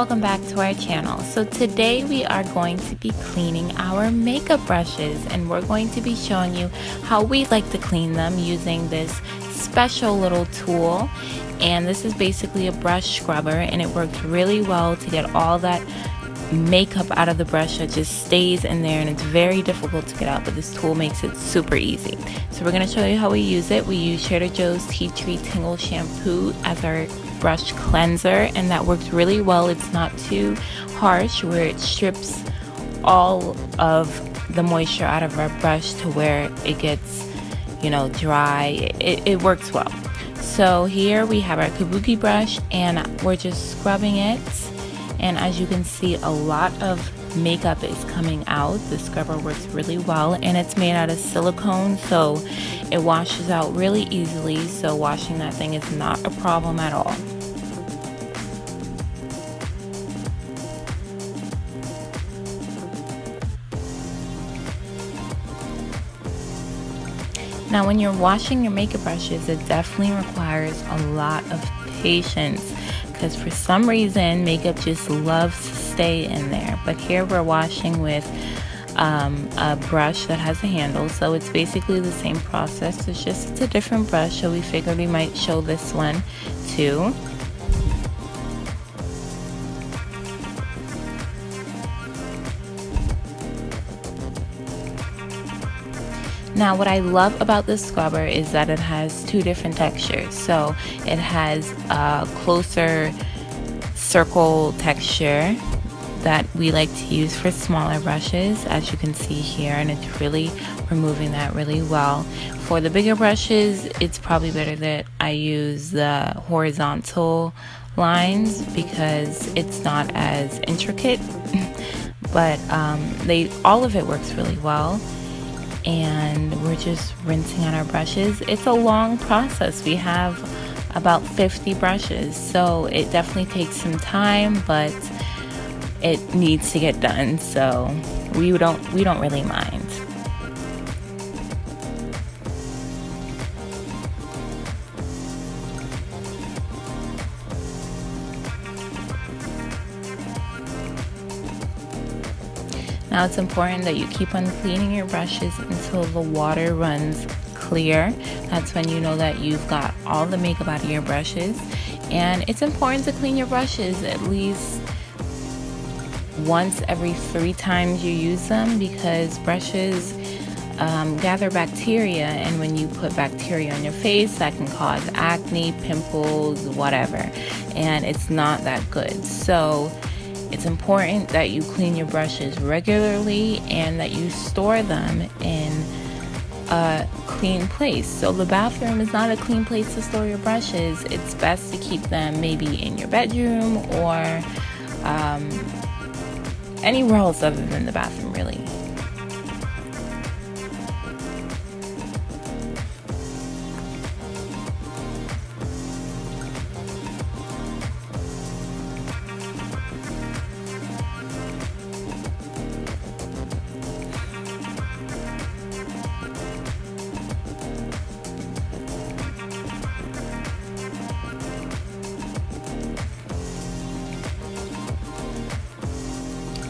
welcome back to our channel. So today we are going to be cleaning our makeup brushes, and we're going to be showing you how we like to clean them using this special little tool. And this is basically a brush scrubber, and it works really well to get all that makeup out of the brush that just stays in there, and it's very difficult to get out, but this tool makes it super easy. So we're going to show you how we use it. We use Trader Joe's Tea Tree Tingle Shampoo as our brush cleanser, and that works really well. It's not too harsh, where it strips all of the moisture out of our brush to where it gets, you know, dry. It works well. So here we have our kabuki brush, and we're just scrubbing it. And as you can see, a lot of makeup is coming out. The scrubber works really well, and it's made out of silicone, so it washes out really easily. So washing that thing is not a problem at all. Now, when you're washing your makeup brushes, it definitely requires a lot of patience, because for some reason makeup just loves to stay in there. But here we're washing with a brush that has a handle, so it's basically the same process. It's a different brush, so we figured we might show this one too. Now, what I love about this scrubber is that it has two different textures. So it has a closer circle texture that we like to use for smaller brushes, as you can see here, and it's really removing that really well. For the bigger brushes, it's probably better that I use the horizontal lines because it's not as intricate, but all of it works really well. And we're just rinsing on our brushes. It's a long process. We have about 50 brushes, so it definitely takes some time, but it needs to get done, so we don't really mind. Now, it's important that you keep on cleaning your brushes until the water runs clear. That's when you know that you've got all the makeup out of your brushes. And it's important to clean your brushes at least once every 3 times you use them, because brushes gather bacteria, and when you put bacteria on your face, that can cause acne, pimples, whatever, and it's not that good. So it's important that you clean your brushes regularly and that you store them in a clean place. So the bathroom is not a clean place to store your brushes. It's best to keep them maybe in your bedroom or anywhere else other than the bathroom, really.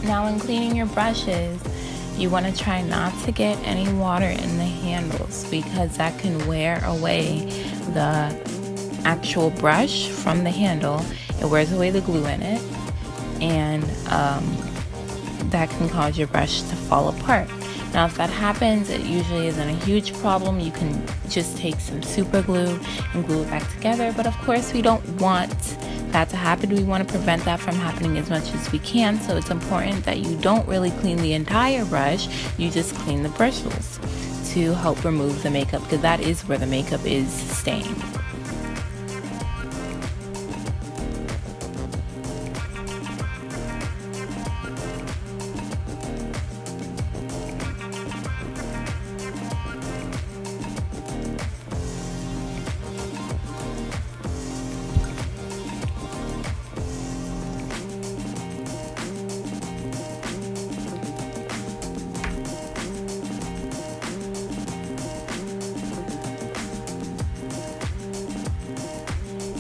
Now, in cleaning your brushes, you want to try not to get any water in the handles, because that can wear away the actual brush from the handle. It wears away the glue in it, and that can cause your brush to fall apart. Now, if that happens, it usually isn't a huge problem. You can just take some super glue and glue it back together, but of course we don't want that to happen. We want to prevent that from happening as much as we can, so it's important that you don't really clean the entire brush. You just clean the bristles to help remove the makeup, because that is where the makeup is staying.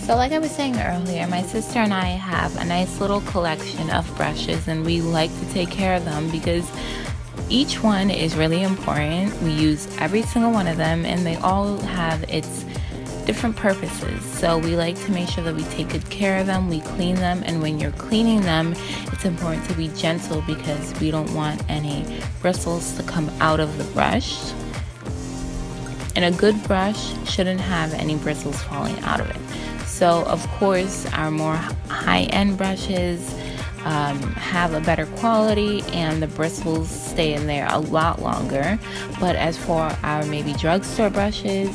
So like I was saying earlier, my sister and I have a nice little collection of brushes, and we like to take care of them because each one is really important. We use every single one of them, and they all have its different purposes. So we like to make sure that we take good care of them, we clean them, and when you're cleaning them, it's important to be gentle because we don't want any bristles to come out of the brush. And a good brush shouldn't have any bristles falling out of it. So of course our more high-end brushes have a better quality and the bristles stay in there a lot longer. But as for our maybe drugstore brushes,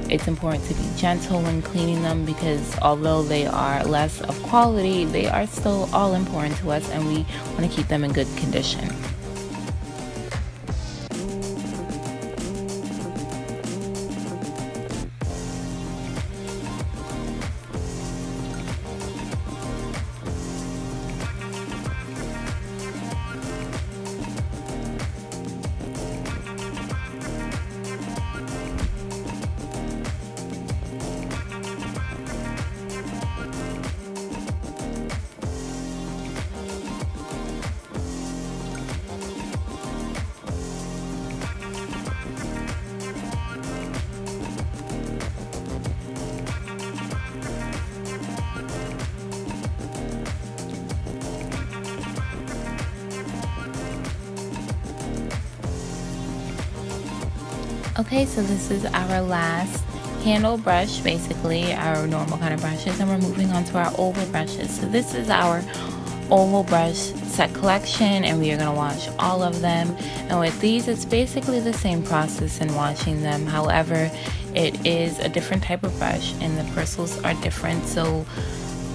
it's important to be gentle when cleaning them because although they are less of quality, they are still all important to us and we want to keep them in good condition. Okay, so this is our last handle brush, basically our normal kind of brushes, and we're moving on to our oval brushes. So this is our oval brush set collection, and we are going to wash all of them. And with these, it's basically the same process in washing them. However, it is a different type of brush and the bristles are different, so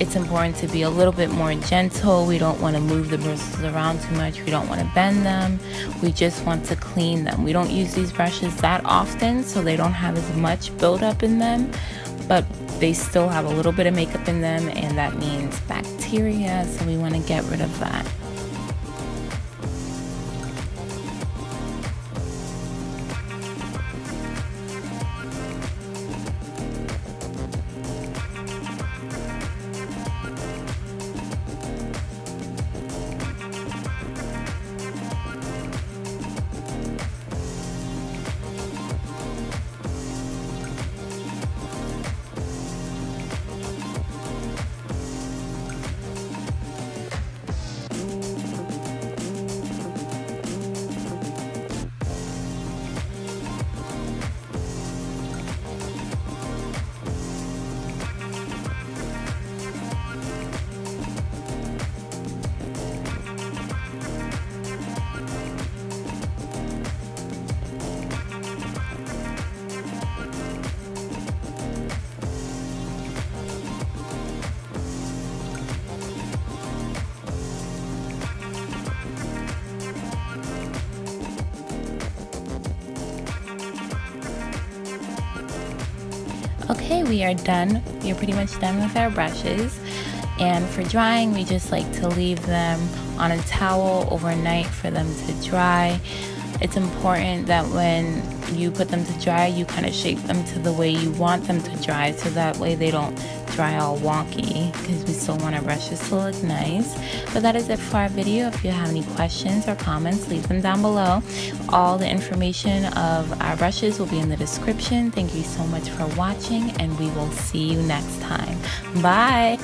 it's important to be a little bit more gentle. We don't want to move the bristles around too much. We don't want to bend them. We just want to clean them. We don't use these brushes that often, so they don't have as much buildup in them, but they still have a little bit of makeup in them, and that means bacteria, so we want to get rid of that. Okay, we are done. We are pretty much done with our brushes. And for drying, we just like to leave them on a towel overnight for them to dry. It's important that when you put them to dry, you kind of shape them to the way you want them to dry, so that way they don't dry all wonky, because we still want our brushes to look nice. But that is it for our video. If you have any questions or comments, leave them down below. All the information of our brushes will be in the description. Thank you so much for watching, and we will see you next time. Bye!